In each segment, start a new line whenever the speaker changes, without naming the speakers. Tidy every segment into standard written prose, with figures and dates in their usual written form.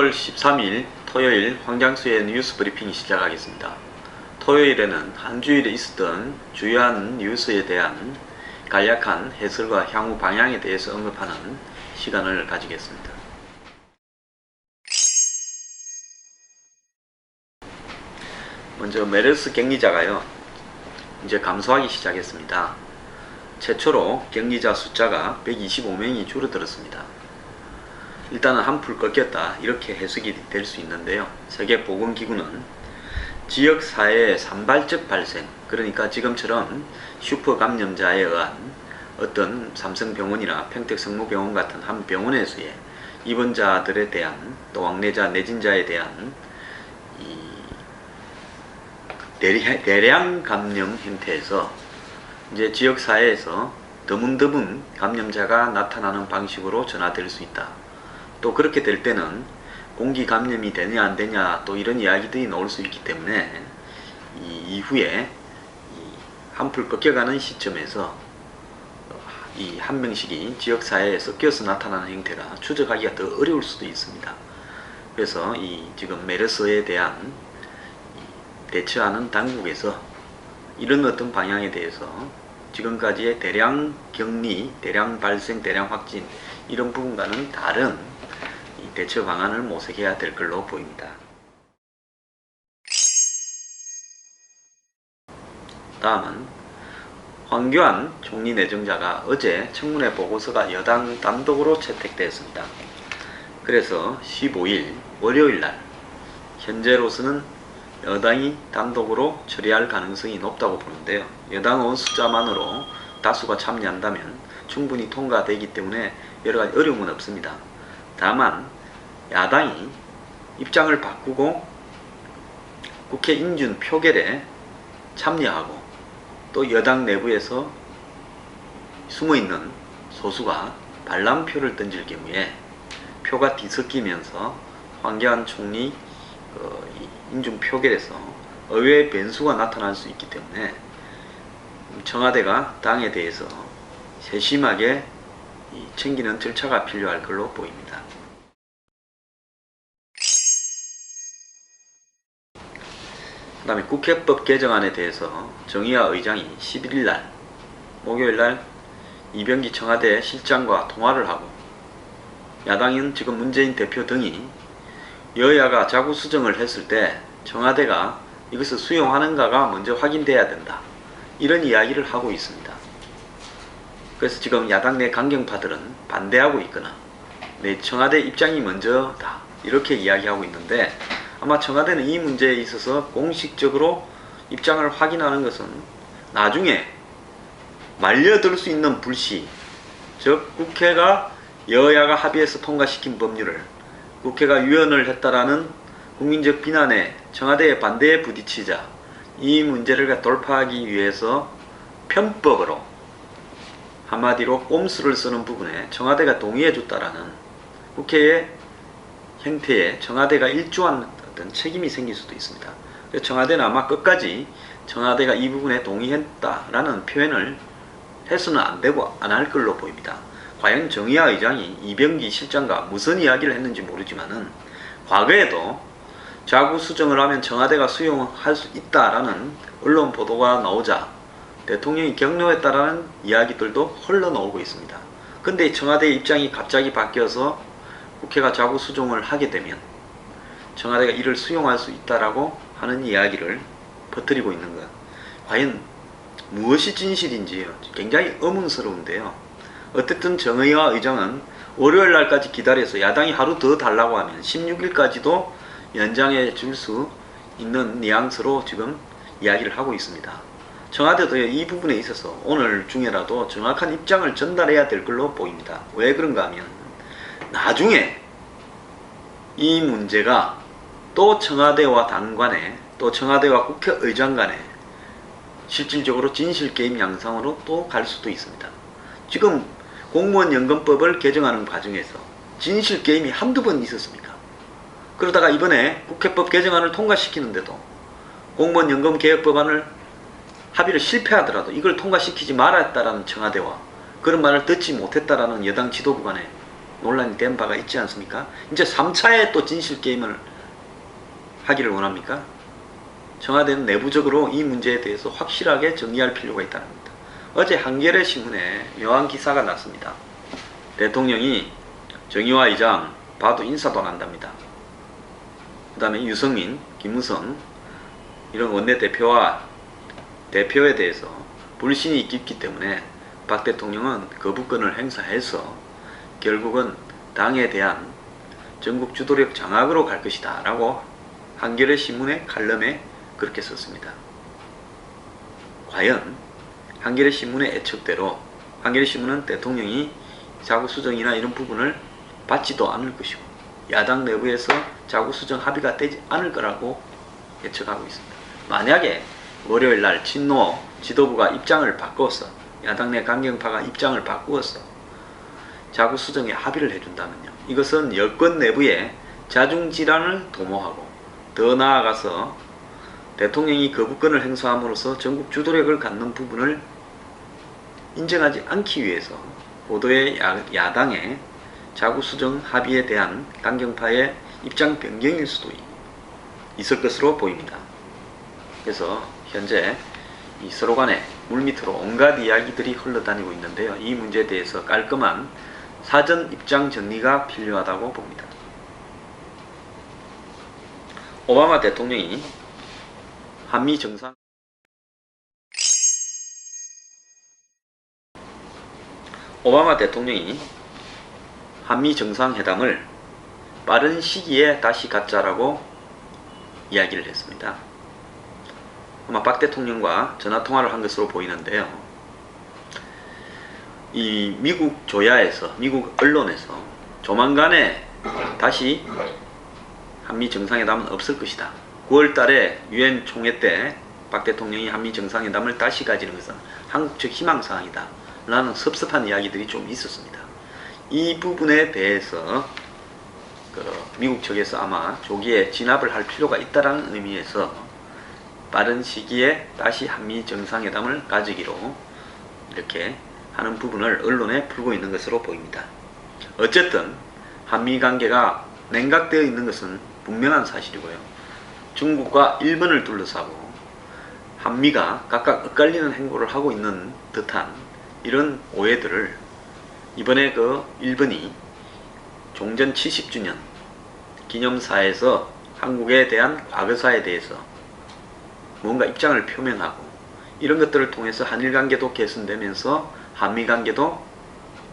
10월 13일 토요일 황장수의 뉴스 브리핑 시작하겠습니다. 토요일에는 한 주일에 있었던 주요한 뉴스에 대한 간략한 해설과 향후 방향에 대해서 언급하는 시간을 가지겠습니다. 먼저 메르스 격리자가요, 이제 감소하기 시작했습니다. 최초로 격리자 숫자가 125명이 줄어들었습니다. 일단은 한풀 꺾였다, 이렇게 해석이 될 수 있는데요. 세계보건기구는 지역사회의 산발적 발생, 그러니까 지금처럼 슈퍼 감염자에 의한 어떤 삼성병원이나 평택성모병원 같은 한 병원에서의 입원자들에 대한, 또 왕래자 내진자에 대한 대량 감염 형태에서 이제 지역사회에서 드문드문 감염자가 나타나는 방식으로 전화될 수 있다. 또 그렇게 될 때는 공기 감염이 되냐 안 되냐 또 이런 이야기들이 나올 수 있기 때문에 이후에 한풀 꺾여가는 시점에서 이 한 명씩이 지역사회에 섞여서 나타나는 형태가 추적하기가 더 어려울 수도 있습니다. 그래서 지금 메르스에 대한 대처하는 당국에서 이런 어떤 방향에 대해서 지금까지의 대량 격리, 대량 발생, 대량 확진 이런 부분과는 다른 대처 방안을 모색해야 될 걸로 보입니다. 다음은 황교안 총리 내정자가 어제 청문회 보고서가 여당 단독으로 채택되었습니다. 그래서 15일 월요일날 현재로서는 여당이 단독으로 처리할 가능성이 높다고 보는데요. 여당 의원 숫자만으로 다수가 참여한다면 충분히 통과되기 때문에 여러가지 어려움은 없습니다. 다만 야당이 입장을 바꾸고 국회 인준 표결에 참여하고 또 여당 내부에서 숨어있는 소수가 반란표를 던질 경우에 표가 뒤섞이면서 황교안 총리 인준 표결에서 의외의 변수가 나타날 수 있기 때문에 청와대가 당에 대해서 세심하게 챙기는 절차가 필요할 걸로 보입니다. 그 다음에 국회법 개정안에 대해서 정의화 의장이 11일날 목요일날 이병기 청와대 실장과 통화를 하고, 야당인 지금 문재인 대표 등이 여야가 자구수정을 했을 때 청와대가 이것을 수용하는가가 먼저 확인돼야 된다, 이런 이야기를 하고 있습니다. 그래서 지금 야당 내 강경파들은 반대하고 있거나 내 청와대 입장이 먼저다, 이렇게 이야기하고 있는데, 아마 청와대는 이 문제에 있어서 공식적으로 입장을 확인하는 것은 나중에 말려들 수 있는 불씨, 즉 국회가 여야가 합의해서 통과시킨 법률을 국회가 위헌을 했다라는 국민적 비난에 청와대의 반대에 부딪히자 이 문제를 돌파하기 위해서 편법으로, 한마디로 꼼수를 쓰는 부분에 청와대가 동의해 줬다라는 국회의 형태에 청와대가 일조한 어떤 책임이 생길 수도 있습니다. 그래서 청와대는 아마 끝까지 청와대가 이 부분에 동의했다라는 표현을 해서는 안 되고 안 할 걸로 보입니다. 과연 정의화 의장이 이병기 실장과 무슨 이야기를 했는지 모르지만은 과거에도 자구 수정을 하면 청와대가 수용할 수 있다라는 언론 보도가 나오자 대통령이 격려했다라는 이야기들도 흘러나오고 있습니다. 근데 청와대의 입장이 갑자기 바뀌어서 국회가 자구 수정을 하게 되면 청와대가 이를 수용할 수 있다라고 하는 이야기를 퍼뜨리고 있는 것, 과연 무엇이 진실인지 굉장히 의문스러운데요. 어쨌든 정의화 의장은 월요일 날까지 기다려서 야당이 하루 더 달라고 하면 16일까지도 연장해 줄 수 있는 뉘앙스로 지금 이야기를 하고 있습니다. 청와대도 이 부분에 있어서 오늘 중에라도 정확한 입장을 전달해야 될 걸로 보입니다. 왜 그런가 하면 나중에 이 문제가 또 청와대와 당 간에, 또 청와대와 국회의장 간에 실질적으로 진실게임 양상으로 또 갈 수도 있습니다. 지금 공무원연금법을 개정하는 과정에서 진실게임이 한두 번 있었습니까? 그러다가 이번에 국회법 개정안을 통과시키는데도 공무원연금 개혁법안을 합의를 실패하더라도 이걸 통과시키지 말았다라는 청와대와 그런 말을 듣지 못했다라는 여당 지도부 간에 논란이 된 바가 있지 않습니까? 이제 3차에 또 진실 게임을 하기를 원합니까? 청와대는 내부적으로 이 문제에 대해서 확실하게 정리할 필요가 있다는 겁니다. 어제 한겨레 신문에 묘한 기사가 났습니다. 대통령이 정의화 의장 봐도 인사도 안 한답니다. 그 다음에 유승민, 김무성 이런 원내대표와 대표에 대해서 불신이 깊기 때문에 박 대통령은 거부권을 행사해서 결국은 당에 대한 전국 주도력 장악으로 갈 것이다 라고 한겨레 신문의 칼럼에 그렇게 썼습니다. 과연 한겨레 신문의 예측대로 한겨레 신문은 대통령이 자구수정이나 이런 부분을 받지도 않을 것이고 야당 내부에서 자구수정 합의가 되지 않을 거라고 예측하고 있습니다. 만약에 월요일날 친노 지도부가 입장을 바꿔서 야당 내 강경파가 입장을 바꾸어서 자구수정에 합의를 해준다면요, 이것은 여권 내부의 자중질환을 도모하고 더 나아가서 대통령이 거부권을 행사함으로써 전국 주도력을 갖는 부분을 인정하지 않기 위해서 고도의 야당의 자구수정 합의에 대한 강경파의 입장 변경일 수도 있을 것으로 보입니다. 그래서 현재 이 서로 간에 물밑으로 온갖 이야기들이 흘러다니고 있는데요. 이 문제에 대해서 깔끔한 사전 입장 정리가 필요하다고 봅니다. 오바마 대통령이 한미 정상회담을 빠른 시기에 다시 갖자라고 이야기를 했습니다. 아마 박 대통령과 전화통화를 한 것으로 보이는데요. 이 미국 조야에서, 미국 언론에서 조만간에 다시 한미 정상회담은 없을 것이다. 9월 달에 유엔 총회 때 박 대통령이 한미 정상회담을 다시 가지는 것은 한국적 희망사항이다 라는 섭섭한 이야기들이 좀 있었습니다. 이 부분에 대해서 미국 측에서 아마 조기에 진압을 할 필요가 있다는 의미에서 빠른 시기에 다시 한미 정상회담을 가지기로 이렇게 하는 부분을 언론에 풀고 있는 것으로 보입니다. 어쨌든 한미 관계가 냉각되어 있는 것은 분명한 사실이고요. 중국과 일본을 둘러싸고 한미가 각각 엇갈리는 행보를 하고 있는 듯한 이런 오해들을 이번에 일본이 종전 70주년 기념사에서 한국에 대한 과거사에 대해서 뭔가 입장을 표명하고 이런 것들을 통해서 한일관계도 개선되면서 한미관계도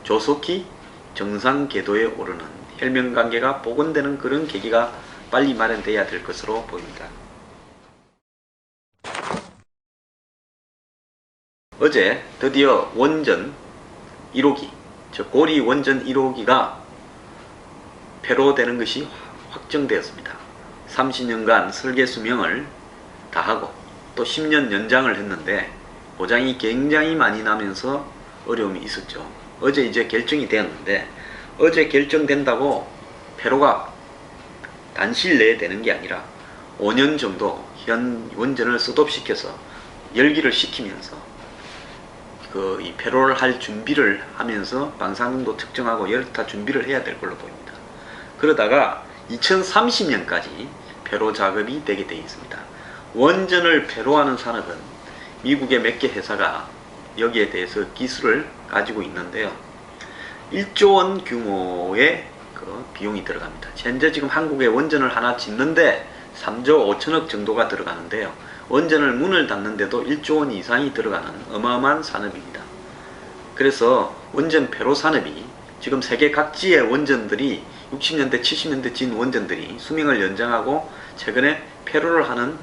조속히 정상궤도에 오르는 혈명관계가 복원되는 그런 계기가 빨리 마련돼야 될 것으로 보입니다. 어제 드디어 원전 1호기, 즉 고리 원전 1호기가 폐로되는 것이 확정되었습니다. 30년간 설계 수명을 다하고 또 10년 연장을 했는데 고장이 굉장히 많이 나면서 어려움이 있었죠. 어제 이제 결정이 되었는데 어제 결정된다고 폐로가 단시일 내에 되는 게 아니라 5년 정도 현 원전을 스톱시켜서 열기를 식히면서 이 폐로를 할 준비를 하면서 방사능도 측정하고 여타 준비를 해야 될 걸로 보입니다. 그러다가 2030년까지 폐로 작업이 되게 되어 있습니다. 원전을 폐로하는 산업은 미국의 몇 개 회사가 여기에 대해서 기술을 가지고 있는데요. 1조 원 규모의 비용이 들어갑니다. 현재 지금 한국에 원전을 하나 짓는데 3조 5천억 정도가 들어가는데요. 원전을 문을 닫는데도 1조 원 이상이 들어가는 어마어마한 산업입니다. 그래서 원전 폐로 산업이 지금 세계 각지의 원전들이 60년대 70년대 진 원전들이 수명을 연장하고 최근에 폐로를 하는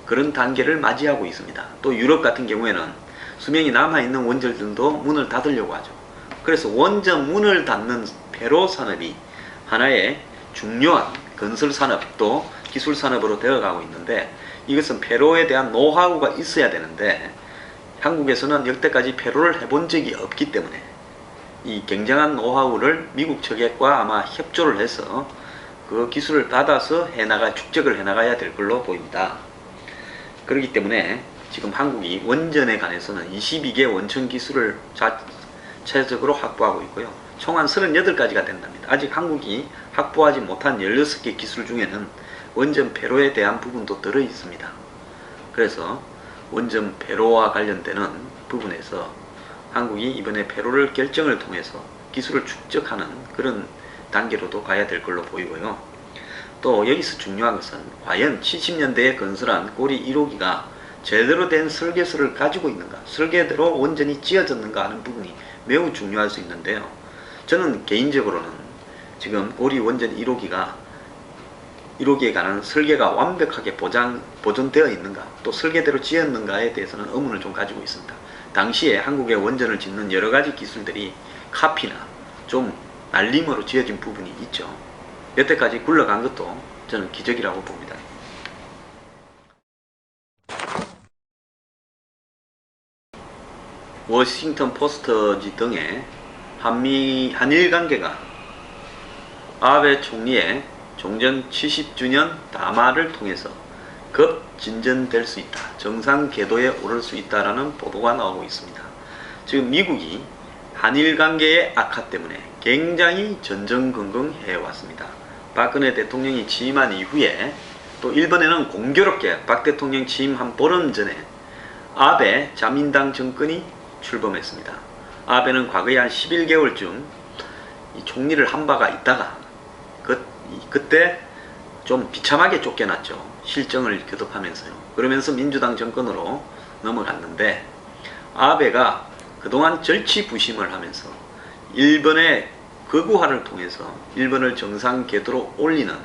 그런 단계를 맞이하고 있습니다. 또 유럽 같은 경우에는 수명이 남아있는 원전들도 문을 닫으려고 하죠. 그래서 원전 문을 닫는 폐로 산업이 하나의 중요한 건설 산업도 기술 산업으로 되어가고 있는데 이것은 폐로에 대한 노하우가 있어야 되는데 한국에서는 여태까지 폐로를 해본 적이 없기 때문에 이 굉장한 노하우를 미국 측과 아마 협조를 해서 그 기술을 받아서 축적을 해나가야 될 걸로 보입니다. 그렇기 때문에 지금 한국이 원전에 관해서는 22개 원천 기술을 자체적으로 확보하고 있고요. 총 한 38가지가 된답니다. 아직 한국이 확보하지 못한 16개 기술 중에는 원전 폐로에 대한 부분도 들어 있습니다. 그래서 원전 폐로와 관련되는 부분에서 한국이 이번에 폐로를 결정을 통해서 기술을 축적하는 그런 단계로도 가야 될 걸로 보이고요. 또 여기서 중요한 것은 과연 70년대에 건설한 고리 1호기가 제대로 된 설계서를 가지고 있는가, 설계대로 원전이 지어졌는가 하는 부분이 매우 중요할 수 있는데요. 저는 개인적으로는 지금 고리 원전 1호기에 관한 설계가 완벽하게 보존되어 있는가, 또 설계대로 지었는가에 대해서는 의문을 좀 가지고 있습니다. 당시에 한국의 원전을 짓는 여러가지 기술들이 카피나 좀 날림으로 지어진 부분이 있죠. 여태까지 굴러간 것도 저는 기적이라고 봅니다. 워싱턴 포스트지 등의 한일 관계가 아베 총리의 종전 70주년 담화를 통해서 급 진전될 수 있다, 정상 궤도에 오를 수 있다라는 보도가 나오고 있습니다. 지금 미국이 한일 관계의 악화 때문에 굉장히 전전긍긍해 왔습니다. 박근혜 대통령이 취임한 이후에 또 일본에는 공교롭게 박 대통령 취임한 보름 전에 아베 자민당 정권이 출범했습니다. 아베는 과거에 한 11개월쯤 이 총리를 한 바가 있다가 그때 좀 비참하게 쫓겨났죠. 실정을 거듭하면서요. 그러면서 민주당 정권으로 넘어갔는데 아베가 그동안 절치부심을 하면서 일본의 극우화를 통해서 일본을 정상 궤도로 올리는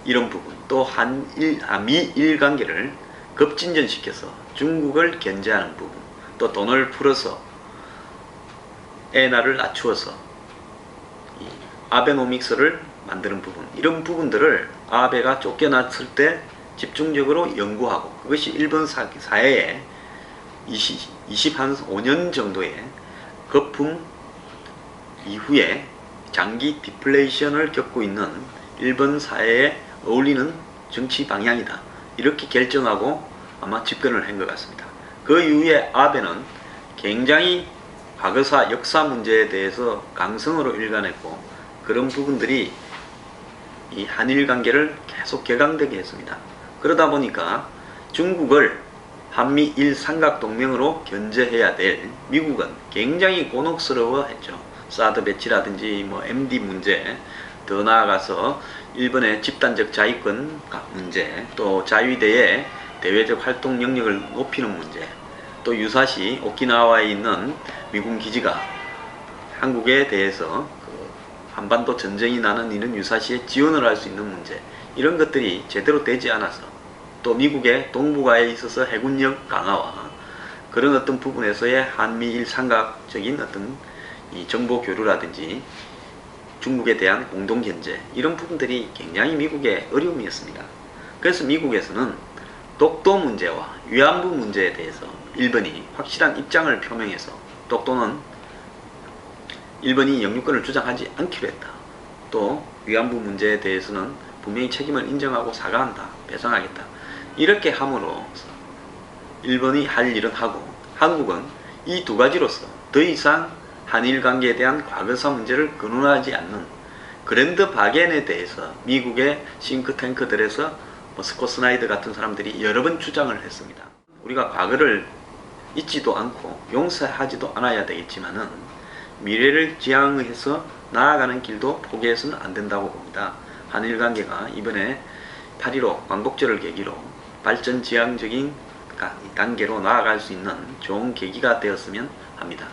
이런 부분, 또 미일 관계를 급진전시켜서 중국을 견제하는 부분, 또 돈을 풀어서 엔화를 낮추어서 이 아베노믹스를 만드는 부분, 이런 부분들을 아베가 쫓겨났을 때 집중적으로 연구하고, 그것이 일본 사회에 25년 정도의 거품 이후에 장기 디플레이션을 겪고 있는 일본 사회에 어울리는 정치 방향이다, 이렇게 결정하고 아마 집권을 한 것 같습니다. 그 이후에 아베는 굉장히 과거사 역사 문제에 대해서 강성으로 일관했고, 그런 부분들이 이 한일 관계를 계속 격앙되게 했습니다. 그러다 보니까 중국을 한미일 삼각동맹으로 견제해야 될 미국은 굉장히 곤혹스러워했죠. 사드 배치라든지 MD 문제, 더 나아가서 일본의 집단적 자위권 문제, 또 자위대의 대외적 활동 영역을 높이는 문제, 또 유사시 오키나와에 있는 미군 기지가 한국에 대해서 한반도 전쟁이 나는 이런 유사시에 지원을 할 수 있는 문제, 이런 것들이 제대로 되지 않아서, 또 미국의 동북아에 있어서 해군력 강화와 그런 어떤 부분에서의 한미일 삼각적인 어떤 이 정보 교류라든지 중국에 대한 공동 견제, 이런 부분들이 굉장히 미국의 어려움이었습니다. 그래서 미국에서는 독도 문제와 위안부 문제에 대해서 일본이 확실한 입장을 표명해서, 독도는 일본이 영유권을 주장하지 않기로 했다, 또 위안부 문제에 대해서는 분명히 책임을 인정하고 사과한다, 배상하겠다, 이렇게 함으로써 일본이 할 일은 하고, 한국은 이 두 가지로서 더 이상 한일 관계에 대한 과거사 문제를 거론하지 않는 그랜드 바겐에 대해서 미국의 싱크탱크들에서 스콧 스나이더 같은 사람들이 여러 번 주장을 했습니다. 우리가 과거를 잊지도 않고 용서하지도 않아야 되겠지만은 미래를 지향해서 나아가는 길도 포기해서는 안 된다고 봅니다. 한일 관계가 이번에 8.15 광복절을 계기로 발전 지향적인 단계로 나아갈 수 있는 좋은 계기가 되었으면 합니다.